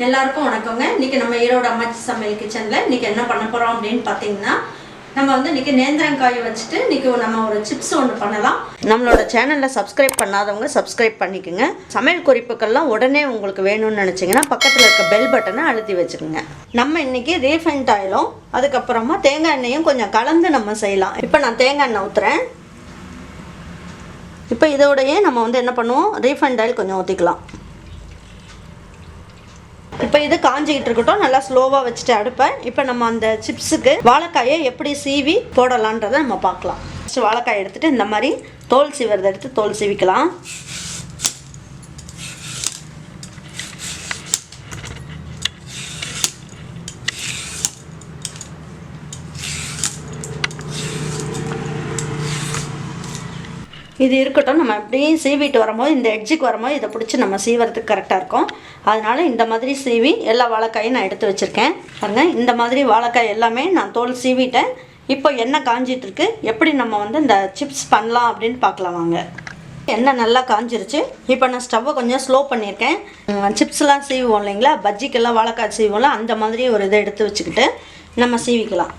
எல்லாருக்கும் வணக்கங்க. இன்னைக்கு நம்ம ஈரோடு அம்மாச்சி சமையல் கிச்சன்ல இன்னைக்கு என்ன பண்ண போறோம் அப்படின்னு பாத்தீங்கன்னா, நம்ம வந்து இன்னைக்கு நேந்திரங்காய் வச்சுட்டு இன்னைக்கு நம்ம ஒரு சிப்ஸ் ஒன்று பண்ணலாம். நம்மளோட சேனல்ல சப்ஸ்கிரைப் பண்ணாதவங்க சப்ஸ்கிரைப் பண்ணிக்கோங்க. சமையல் குறிப்புகள்லாம் உடனே உங்களுக்கு வேணும்னு நினைச்சீங்கன்னா பக்கத்தில் இருக்க பெல் பட்டனை அழுத்தி வச்சுக்கோங்க. நம்ம இன்னைக்கு ரீஃபைண்ட் ஆயிலும் அதுக்கப்புறமா தேங்காய் எண்ணெயும் கொஞ்சம் கலந்து நம்ம செய்யலாம். இப்போ நான் தேங்காய் எண்ணெய் ஊற்றுறேன். இப்போ இதோடையே நம்ம வந்து என்ன பண்ணுவோம், ரீஃபைண்ட் ஆயில் கொஞ்சம் ஊற்றிக்கலாம். இப்போ இது காஞ்சிக்கிட்டு இருக்கட்டும், நல்லா ஸ்லோவாக வச்சுட்டு அடுப்பேன். இப்போ நம்ம அந்த சிப்ஸுக்கு வாழைக்காயை எப்படி சீவி போடலான்றதை நம்ம பார்க்கலாம். ஃபஸ்ட்டு வாழைக்காய் எடுத்துகிட்டு இந்த மாதிரி தோல் சீவரதை எடுத்து தோல் சீவிக்கலாம். இது இருக்கட்டும். நம்ம அப்படியே சீவிட்டு வரும்போது இந்த எட்ஜுக்கு வரும்போது இதை பிடிச்சி நம்ம சீவறதுக்கு கரெக்டாக இருக்கும். அதனால் இந்த மாதிரி சீவி எல்லா வாழைக்காயும் நான் எடுத்து வச்சுருக்கேன். பாருங்கள், இந்த மாதிரி வாழைக்காய் எல்லாமே நான் தோல் சீவிட்டேன். இப்போ எண்ணெய் காஞ்சிட்ருக்கு. எப்படி நம்ம வந்து இந்த சிப்ஸ் பண்ணலாம் அப்படின்னு பார்க்கலாம் வாங்க. எண்ணெய் நல்லா காஞ்சிருச்சு. இப்போ நான் ஸ்டவ்வை கொஞ்சம் ஸ்லோ பண்ணியிருக்கேன். சிப்ஸ்லாம் சீவுவோம் இல்லைங்களா, பஜ்ஜிக்கெல்லாம் வாழைக்காய் சீவோம்ல, அந்த மாதிரி ஒரு இதை எடுத்து வச்சுக்கிட்டு நம்ம சீவிக்கலாம்.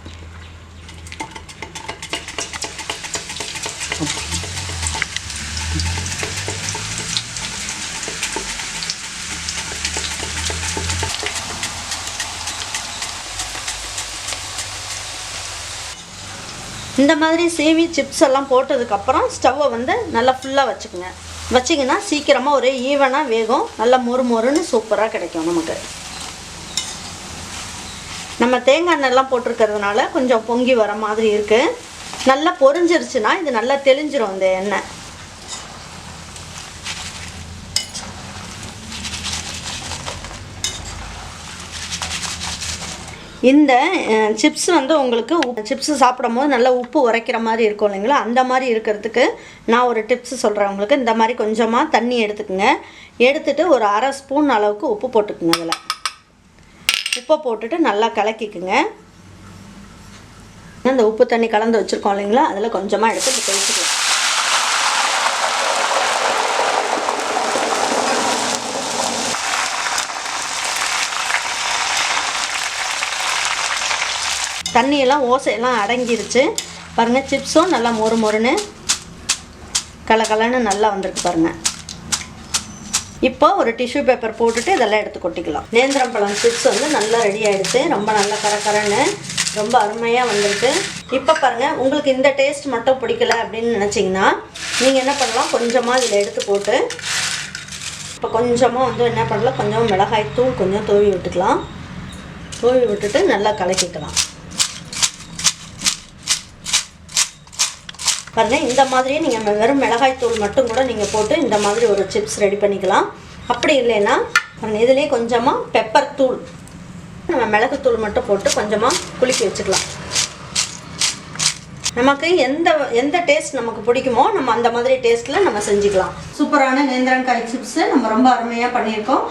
இந்த மாதிரி சீவி சிப்ஸ் எல்லாம் போட்டதுக்கப்புறம் ஸ்டவ்வை வந்து நல்லா ஃபுல்லாக வச்சிங்கன்னா சீக்கிரமாக ஒரே ஈவனாக வேகும். நல்லா மொறுன்னு சூப்பராக கிடைக்கும் நமக்கு. நம்ம தேங்காய் எண்ணெய்லாம் போட்டிருக்கிறதுனால கொஞ்சம் பொங்கி வர மாதிரி இருக்குது. நல்லா பொரிஞ்சிருச்சுன்னா இது நல்லா தெளிஞ்சிரும் இந்த எண்ணெய். இந்த சிப்ஸ் வந்து உங்களுக்கு சிப்ஸு சாப்பிடும் போது நல்லா உப்பு உரைக்கிற மாதிரி இருக்கும் இல்லைங்களா, அந்த மாதிரி இருக்கிறதுக்கு நான் ஒரு டிப்ஸ் சொல்கிறேன் உங்களுக்கு. இந்த மாதிரி கொஞ்சமாக தண்ணி எடுத்துக்கோங்க. எடுத்துகிட்டு ஒரு அரை ஸ்பூன் அளவுக்கு உப்பு போட்டுக்குங்க. அதில் உப்பை போட்டுட்டு நல்லா கலக்கிக்குங்க. இந்த உப்பு தண்ணி கலந்து வச்சுருக்கோம் இல்லைங்களா, அதில் கொஞ்சமாக எடுத்து தெளிச்சுக்கலாம். தண்ணியெல்லாம் ஓசையெல்லாம் அடங்கிருச்சு. பாருங்கள், சிப்ஸும் நல்லா மொறுன்னு கலன்னு நல்லா வந்திருக்கு பாருங்கள். இப்போ ஒரு டிஷ்யூ பேப்பர் போட்டுட்டு இதெல்லாம் எடுத்து கொட்டிக்கலாம். நேந்திரம்பழம் சிப்ஸ் வந்து நல்லா ரெடி ஆகிடுச்சு. ரொம்ப நல்லா கரன்னு ரொம்ப அருமையாக வந்திருக்கு. இப்போ பாருங்கள், உங்களுக்கு இந்த டேஸ்ட் மட்டும் பிடிக்கல அப்படின்னு நினச்சிங்கன்னா நீங்கள் என்ன பண்ணலாம், கொஞ்சமாக இதில் எடுத்து போட்டு இப்போ கொஞ்சமாக வந்து என்ன பண்ணலாம், கொஞ்சம் மிளகாய் தூள் கொஞ்சம் தூவி விட்டுட்டு நல்லா கலக்கிக்கலாம். பாருங்கள், இந்த மாதிரியே நீங்கள் வெறும் மிளகாய் தூள் மட்டும் கூட நீங்கள் போட்டு இந்த மாதிரி ஒரு சிப்ஸ் ரெடி பண்ணிக்கலாம். அப்படி இல்லைன்னா பாருங்கள், இதிலே கொஞ்சமாக பெப்பர் தூள், நம்ம மிளகுத்தூள் மட்டும் போட்டு கொஞ்சமாக குலுக்கி வச்சுக்கலாம். நமக்கு எந்த டேஸ்ட் நமக்கு பிடிக்குமோ நம்ம அந்த மாதிரி டேஸ்ட்டில் நம்ம செஞ்சுக்கலாம். சூப்பரான நேந்திரங்காய் சிப்ஸு நம்ம ரொம்ப அருமையாக பண்ணியிருக்கோம்.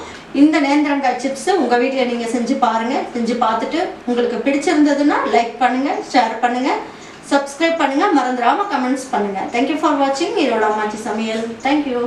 இந்த நேந்திரங்காய் சிப்ஸு உங்கள் வீட்டில் நீங்கள் செஞ்சு பாருங்கள். செஞ்சு பார்த்துட்டு உங்களுக்கு பிடிச்சிருந்ததுன்னா லைக் பண்ணுங்கள், ஷேர் பண்ணுங்கள், சப்ஸ்கிரைப் பண்ணுங்கள், மறந்துடாமல் கமெண்ட்ஸ் பண்ணுங்கள். தேங்க்யூ ஃபார் வாட்சிங் ஈரோடு அம்மாச்சி சமையல். தேங்க்யூ.